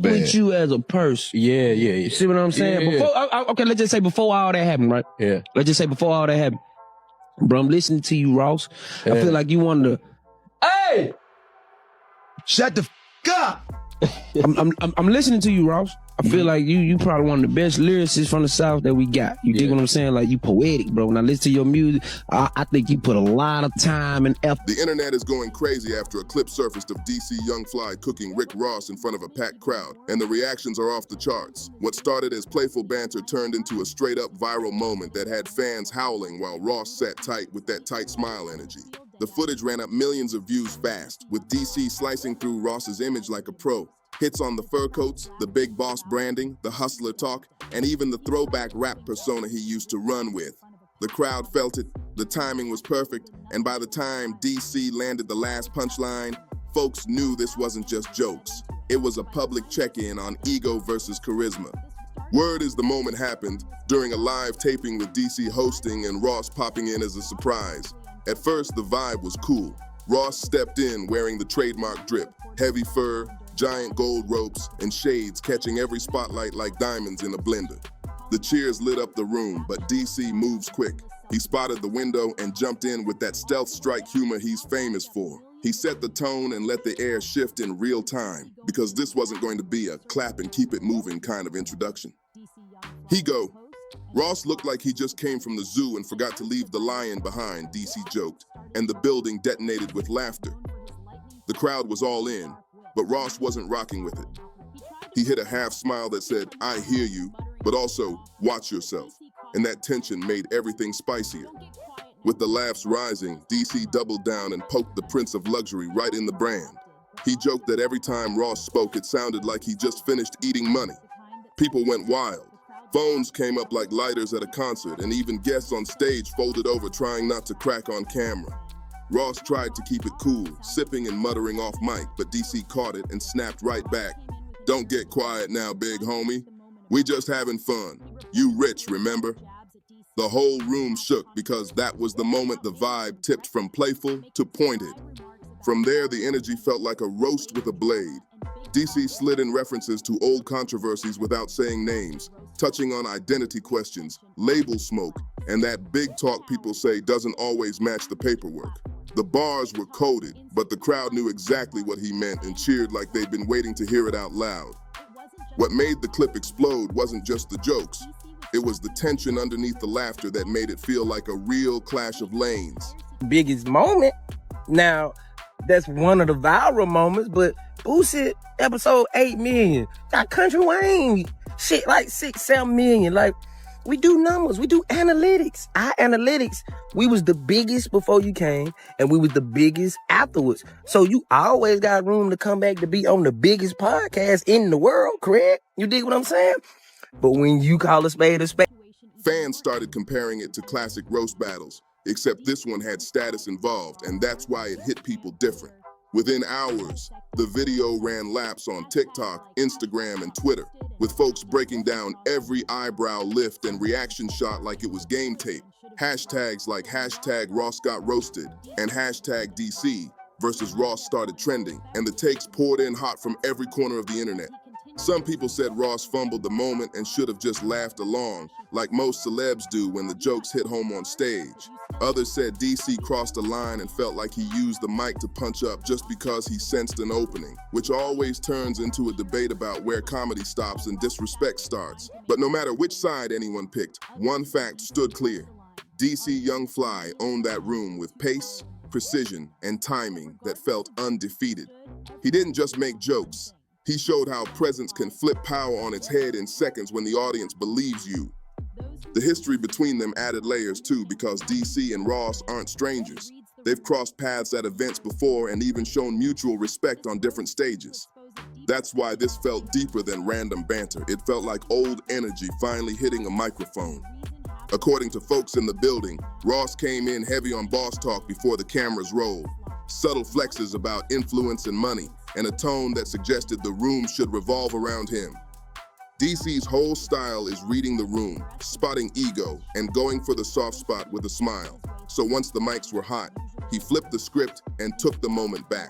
with you as a person. Yeah. You see what I'm saying? Yeah. Okay, let's just say before all that happened, right? Yeah. Let's just say before all that happened. Bro, I'm listening to you, Ross. Yeah. I feel like you wanted to. Hey! Shut the f*** up! I'm listening to you, Ross. I feel like you probably one of the best lyricists from the South that we got. You dig what I'm saying? Like, you poetic, bro. When I listen to your music, I think you put a lot of time and effort. The internet is going crazy after a clip surfaced of DC Young Fly cooking Rick Ross in front of a packed crowd, and the reactions are off the charts. What started as playful banter turned into a straight-up viral moment that had fans howling while Ross sat tight with that tight smile energy. The footage ran up millions of views fast, with DC slicing through Ross's image like a pro. Hits on the fur coats, the big boss branding, the hustler talk, and even the throwback rap persona he used to run with. The crowd felt it, the timing was perfect, and by the time DC landed the last punchline, folks knew this wasn't just jokes. It was a public check-in on ego versus charisma. Word is the moment happened during a live taping with DC hosting and Ross popping in as a surprise. At first, the vibe was cool. Ross stepped in wearing the trademark drip, heavy fur, giant gold ropes, and shades catching every spotlight like diamonds in a blender. The cheers lit up the room, but DC moves quick. He spotted the window and jumped in with that stealth strike humor he's famous for. He set the tone and let the air shift in real time, because this wasn't going to be a clap and keep it moving kind of introduction. He go. Ross looked like he just came from the zoo and forgot to leave the lion behind, DC joked, and the building detonated with laughter. The crowd was all in, but Ross wasn't rocking with it. He hit a half smile that said, "I hear you, but also watch yourself." And that tension made everything spicier. With the laughs rising, DC doubled down and poked the Prince of Luxury right in the brand. He joked that every time Ross spoke, it sounded like he just finished eating money. People went wild. Phones came up like lighters at a concert, and even guests on stage folded over trying not to crack on camera. Ross tried to keep it cool, sipping and muttering off mic, but DC caught it and snapped right back. "Don't get quiet now, big homie. We just having fun. You rich, remember?" The whole room shook because that was the moment the vibe tipped from playful to pointed. From there, the energy felt like a roast with a blade. DC slid in references to old controversies without saying names, touching on identity questions, label smoke, and that big talk people say doesn't always match the paperwork. The bars were coded, but the crowd knew exactly what he meant and cheered like they'd been waiting to hear it out loud. What made the clip explode wasn't just the jokes. It was the tension underneath the laughter that made it feel like a real clash of lanes. Biggest moment. Now, that's one of the viral moments, but Boosie episode 8 million. Got Country Wayne, shit like 6, 7 million. Like, we do numbers, we do analytics. Our analytics, we was the biggest before you came, and we was the biggest afterwards. So you always got room to come back to be on the biggest podcast in the world, correct? You dig what I'm saying? But when you call a spade, Fans started comparing it to classic roast battles, except this one had status involved, and that's why it hit people different. Within hours, the video ran laps on TikTok, Instagram, and Twitter, with folks breaking down every eyebrow lift and reaction shot like it was game tape. Hashtags like #RossGotRoasted and #DC versus Ross started trending, and the takes poured in hot from every corner of the internet. Some people said Ross fumbled the moment and should have just laughed along, like most celebs do when the jokes hit home on stage. Others said DC crossed a line and felt like he used the mic to punch up just because he sensed an opening, which always turns into a debate about where comedy stops and disrespect starts. But no matter which side anyone picked, one fact stood clear. DC Young Fly owned that room with pace, precision, and timing that felt undefeated. He didn't just make jokes. He showed how presence can flip power on its head in seconds when the audience believes you. The history between them added layers too, because DC and Ross aren't strangers. They've crossed paths at events before and even shown mutual respect on different stages. That's why this felt deeper than random banter. It felt like old energy finally hitting a microphone. According to folks in the building, Ross came in heavy on boss talk before the cameras rolled. Subtle flexes about influence and money, and a tone that suggested the room should revolve around him. DC's whole style is reading the room, spotting ego, and going for the soft spot with a smile. So once the mics were hot, he flipped the script and took the moment back.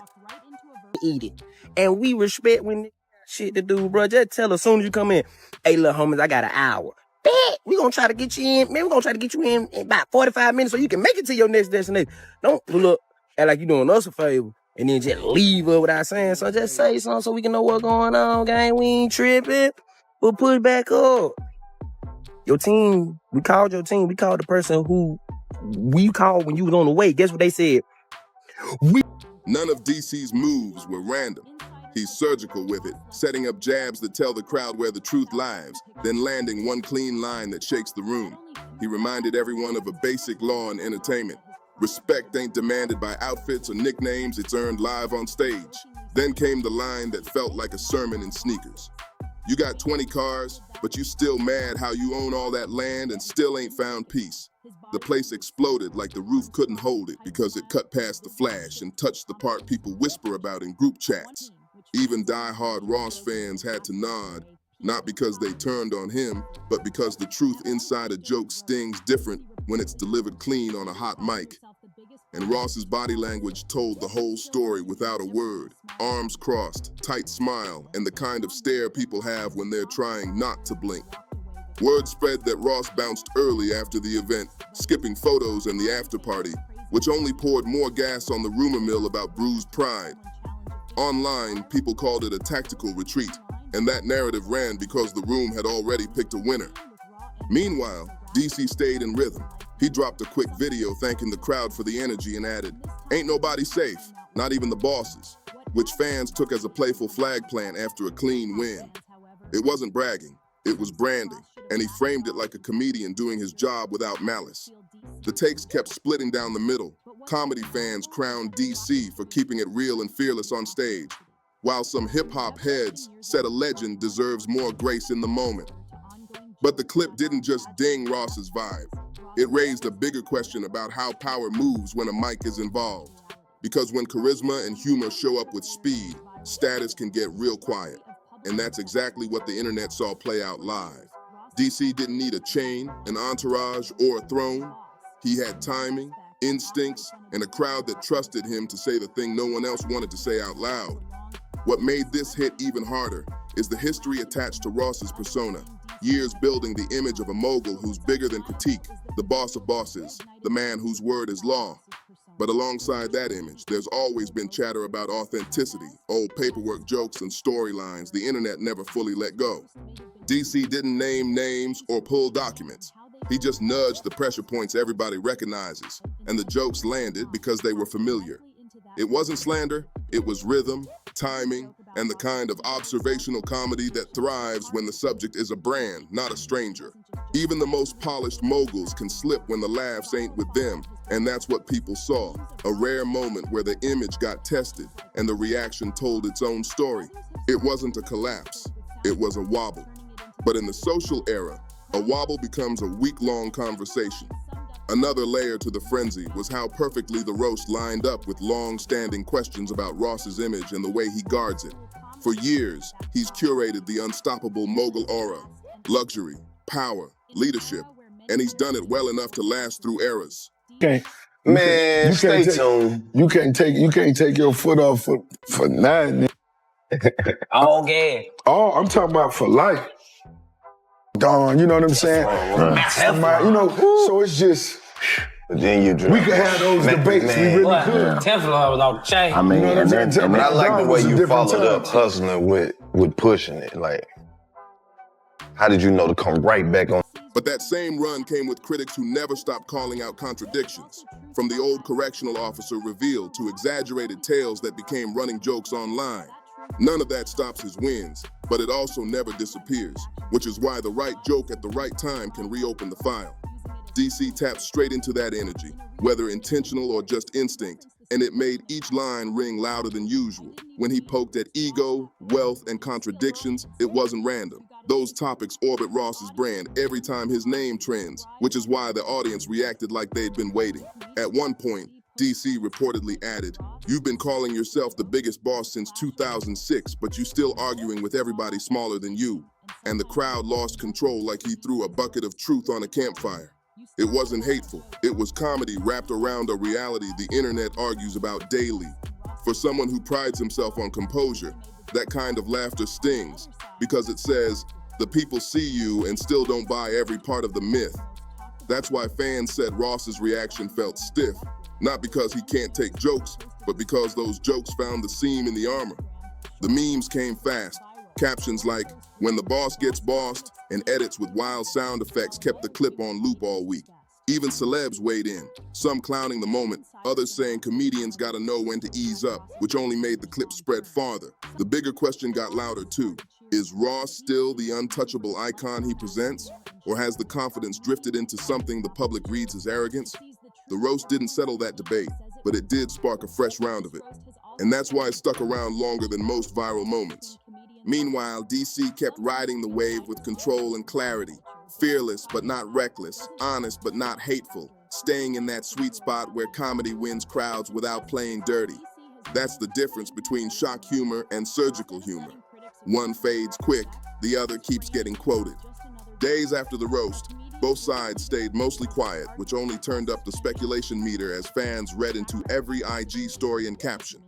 Eat it. And we respect when shit to do, bro. Just tell her as soon as you come in, hey, little homies, I got an hour. Bet we gonna try to get you in, man. We gonna try to get you in about 45 minutes so you can make it to your next destination. Don't look act like you doing us a favor and then just leave her without saying so. Just say something so we can know what's going on, gang. We ain't tripping. We'll push back up. Your team, we called your team. We called the person who we called when you was on the way. Guess what they said? None of DC's moves were random. He's surgical with it, setting up jabs that tell the crowd where the truth lies, then landing one clean line that shakes the room. He reminded everyone of a basic law in entertainment. Respect ain't demanded by outfits or nicknames, it's earned live on stage. Then came the line that felt like a sermon in sneakers. You got 20 cars, but you still mad how you own all that land and still ain't found peace. The place exploded like the roof couldn't hold it because it cut past the flash and touched the part people whisper about in group chats. Even die-hard Ross fans had to nod, not because they turned on him, but because the truth inside a joke stings different when it's delivered clean on a hot mic. And Ross's body language told the whole story without a word. Arms crossed, tight smile, and the kind of stare people have when they're trying not to blink. Word spread that Ross bounced early after the event, skipping photos and the after party, which only poured more gas on the rumor mill about bruised pride. Online, people called it a tactical retreat, and that narrative ran because the room had already picked a winner. Meanwhile, DC stayed in rhythm. He dropped a quick video thanking the crowd for the energy and added, "Ain't nobody safe, not even the bosses," which fans took as a playful flag plant after a clean win. It wasn't bragging, it was branding, and he framed it like a comedian doing his job without malice. The takes kept splitting down the middle. Comedy fans crowned DC for keeping it real and fearless on stage, while some hip-hop heads said a legend deserves more grace in the moment. But the clip didn't just ding Ross's vibe. It raised a bigger question about how power moves when a mic is involved. Because when charisma and humor show up with speed, status can get real quiet. And that's exactly what the internet saw play out live. DC didn't need a chain, an entourage, or a throne. He had timing, instincts, and a crowd that trusted him to say the thing no one else wanted to say out loud. What made this hit even harder is the history attached to Ross's persona. Years building the image of a mogul who's bigger than critique, the boss of bosses, the man whose word is law. But alongside that image, there's always been chatter about authenticity, old paperwork jokes and storylines the internet never fully let go. DC didn't name names or pull documents. He just nudged the pressure points everybody recognizes, and the jokes landed because they were familiar. It wasn't slander, it was rhythm, timing, and the kind of observational comedy that thrives when the subject is a brand, not a stranger. Even the most polished moguls can slip when the laughs ain't with them, and that's what people saw, a rare moment where the image got tested and the reaction told its own story. It wasn't a collapse, it was a wobble. But in the social era, a wobble becomes a week-long conversation. Another layer to the frenzy was how perfectly the roast lined up with long-standing questions about Ross's image and the way he guards it. For years, he's curated the unstoppable mogul aura, luxury, power, leadership, and he's done it well enough to last through eras. Okay. Man, stay tuned. You can't take your foot off for nothing. All gas. Oh, I'm talking about for life. Darn, you know what I'm saying? Somebody, you know, so it's just, But then you we could have those debates, we really could. Teflon was off the chain. I mean, You know what I'm and saying? I like the way It was a you different followed up time. hustling with pushing it. Like, how did you know to come right back on? But that same run came with critics who never stopped calling out contradictions. From the old correctional officer revealed to exaggerated tales that became running jokes online. None of that stops his wins, but it also never disappears, which is why the right joke at the right time can reopen the file. DC tapped straight into that energy, whether intentional or just instinct, and it made each line ring louder than usual. When he poked at ego, wealth, and contradictions, it wasn't random. Those topics orbit Ross's brand every time his name trends, which is why the audience reacted like they'd been waiting. At one point, DC reportedly added, "You've been calling yourself the biggest boss since 2006, but you still arguing with everybody smaller than you." And the crowd lost control like he threw a bucket of truth on a campfire. It wasn't hateful, it was comedy wrapped around a reality the internet argues about daily. For someone who prides himself on composure, That kind of laughter stings because it says, the people see you and still don't buy every part of the myth. That's why fans said Ross's reaction felt stiff, not because he can't take jokes, but because those jokes found the seam in the armor. The memes came fast. Captions like, when the boss gets bossed, and edits with wild sound effects kept the clip on loop all week. Even celebs weighed in, some clowning the moment, others saying comedians gotta know when to ease up, which only made the clip spread farther. The bigger question got louder too. Is Ross still the untouchable icon he presents? Or has the confidence drifted into something the public reads as arrogance? The roast didn't settle that debate, but it did spark a fresh round of it. And that's why it stuck around longer than most viral moments. Meanwhile, DC kept riding the wave with control and clarity. Fearless but not reckless, honest but not hateful, staying in that sweet spot where comedy wins crowds without playing dirty. That's the difference between shock humor and surgical humor. One fades quick, the other keeps getting quoted. Days after the roast, both sides stayed mostly quiet, which only turned up the speculation meter as fans read into every IG story and caption.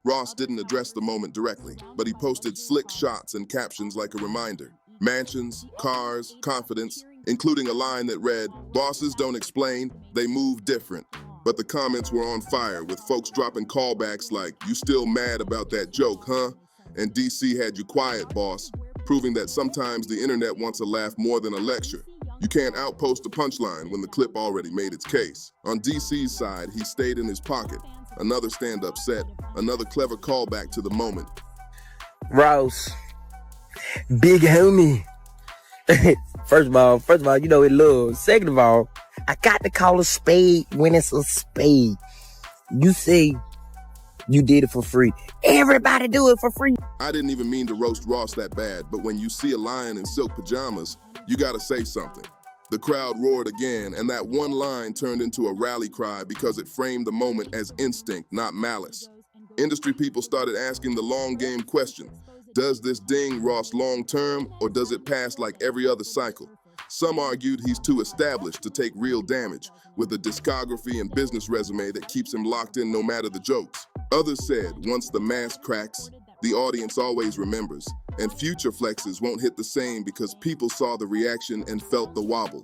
Ross didn't address the moment directly, but he posted slick shots and captions like a reminder. Mansions, cars, confidence, including a line that read, "Bosses don't explain, they move different." But the comments were on fire, with folks dropping callbacks like, "You still mad about that joke, huh?" And DC had you quiet, boss, proving that sometimes the internet wants a laugh more than a lecture. You can't outpost a punchline when the clip already made its case. On DC's side, he stayed in his pocket. Another stand-up set, another clever callback to the moment. Ross, big homie. First of all, you know it love. Second of all, I got to call a spade when it's a spade. You say you did it for free. Everybody do it for free. I didn't even mean to roast Ross that bad, but when you see a lion in silk pajamas, you gotta say something. The crowd roared again, and that one line turned into a rally cry because it framed the moment as instinct, not malice. Industry people started asking the long game question. Does this ding Ross long term, or does it pass like every other cycle? Some argued he's too established to take real damage, with a discography and business resume that keeps him locked in no matter the jokes. Others said once the mask cracks, the audience always remembers, and future flexes won't hit the same because people saw the reaction and felt the wobble.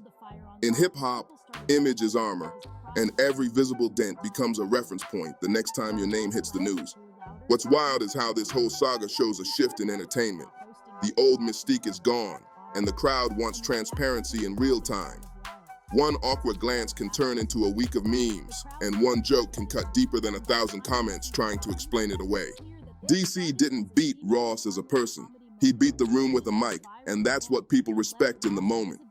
In hip-hop, image is armor, and every visible dent becomes a reference point the next time your name hits the news. What's wild is how this whole saga shows a shift in entertainment. The old mystique is gone, and the crowd wants transparency in real time. One awkward glance can turn into a week of memes, and one joke can cut deeper than 1,000 comments trying to explain it away. DC didn't beat Ross as a person. He beat the room with a mic, and that's what people respect in the moment.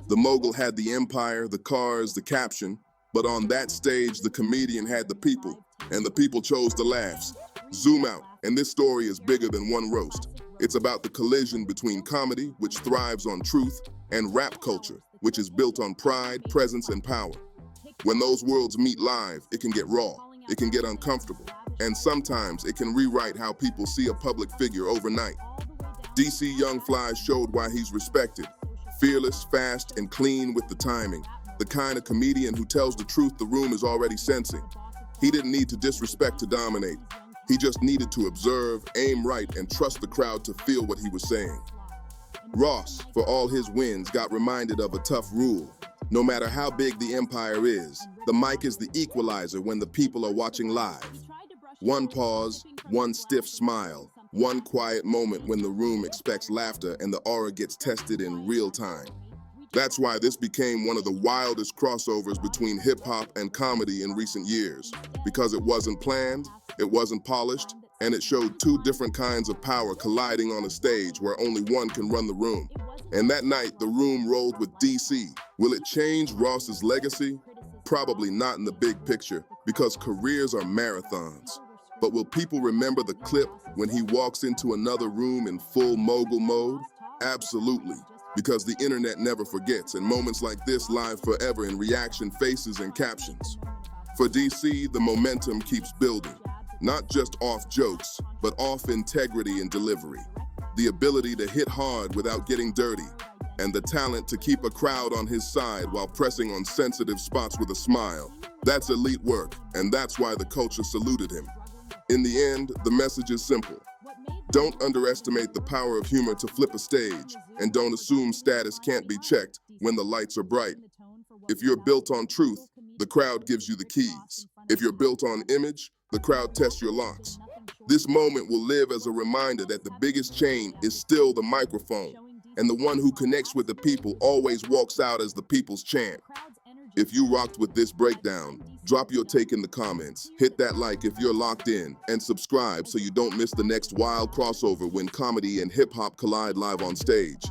The mogul had the empire, the cars, the caption, but on that stage, the comedian had the people, and the people chose the laughs. Zoom out, and this story is bigger than one roast. It's about the collision between comedy, which thrives on truth, and rap culture, which is built on pride, presence, and power. When those worlds meet live, it can get raw, it can get uncomfortable, and sometimes it can rewrite how people see a public figure overnight. DC Young Fly showed why he's respected. Fearless, fast, and clean with the timing. The kind of comedian who tells the truth the room is already sensing. He didn't need to disrespect to dominate. He just needed to observe, aim right, and trust the crowd to feel what he was saying. Ross, for all his wins, got reminded of a tough rule. No matter how big the empire is, the mic is the equalizer when the people are watching live. One pause, one stiff smile, one quiet moment when the room expects laughter and the aura gets tested in real time. That's why this became one of the wildest crossovers between hip-hop and comedy in recent years. Because it wasn't planned, it wasn't polished, and it showed two different kinds of power colliding on a stage where only one can run the room. And that night, the room rolled with DC. Will it change Ross's legacy? Probably not in the big picture, because careers are marathons. But will people remember the clip when he walks into another room in full mogul mode? Absolutely, because the internet never forgets, and moments like this live forever in reaction faces and captions. For DC, the momentum keeps building. Not just off jokes, but off integrity and delivery. The ability to hit hard without getting dirty, and the talent to keep a crowd on his side while pressing on sensitive spots with a smile. That's elite work, and that's why the culture saluted him. In the end, the message is simple. Don't underestimate the power of humor to flip a stage, and don't assume status can't be checked when the lights are bright. If you're built on truth, the crowd gives you the keys. If you're built on image, the crowd tests your locks. This moment will live as a reminder that the biggest chain is still the microphone, and the one who connects with the people always walks out as the people's champ. If you rocked with this breakdown, drop your take in the comments, hit that like if you're locked in, and subscribe so you don't miss the next wild crossover when comedy and hip-hop collide live on stage.